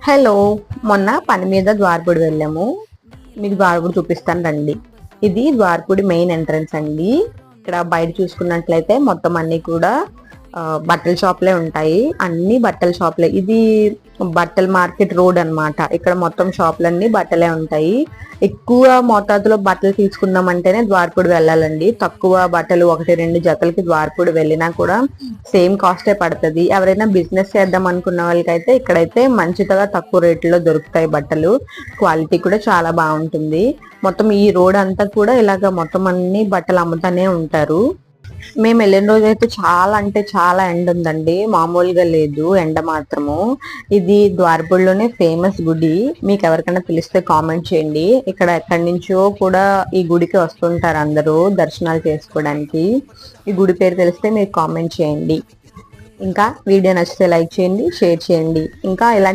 Hello, మొన్న పని మీద ద్వారపుడి వెళ్ళాము. మీకు ద్వారపుడి చూపిస్తాను రండి. ఇది ద్వారపుడి మెయిన్ ఎంట్రన్స్ అండి. ఇక్కడ బయట చూసుకున్నట్లయితే మొత్తం అన్ని కూడా బట్టల షాప్లే ఉంటాయి. అన్ని బట్టల షాప్లే. ఇది బట్టల మార్కెట్ రోడ్ అన్నమాట. ఇక్కడ మొత్తం షాపులన్నీ బట్టలే ఉంటాయి. ఎక్కువ మోతాదులో బట్టలు తీసుకుందామంటేనే ద్వారపుడి వెళ్ళాలండి. తక్కువ బట్టలు 1-2 జతలకి ద్వారపుడి వెళ్ళినా కూడా సేమ్ కాస్టే పడుతుంది. ఎవరైనా బిజినెస్ చేద్దాం అనుకున్న వాళ్ళకైతే ఇక్కడైతే మంచిగా తక్కువ రేట్లో దొరుకుతాయి బట్టలు. క్వాలిటీ కూడా చాలా బాగుంటుంది. మొత్తం ఈ రోడ్ అంతా కూడా ఇలాగ మొత్తం అన్ని బట్టలు అమ్ముతానే ఉంటారు. మేము వెళ్ళిన రోజు అయితే చాలా అంటే చాలా ఎండ ఉందండి. మామూలుగా లేదు ఎండ మాత్రము. ఇది ద్వారపుడిలోనే ఫేమస్ గుడి. మీకు ఎవరికైనా తెలిస్తే కామెంట్ చేయండి. ఇక్కడ ఎక్కడి నుంచో కూడా ఈ గుడికి వస్తుంటారు అందరూ దర్శనాలు చేసుకోవడానికి. ఈ గుడి పేరు తెలిస్తే మీరు కామెంట్ చేయండి. ఇంకా వీడియో నచ్చితే లైక్ చేయండి, షేర్ చేయండి. ఇంకా ఇలాంటి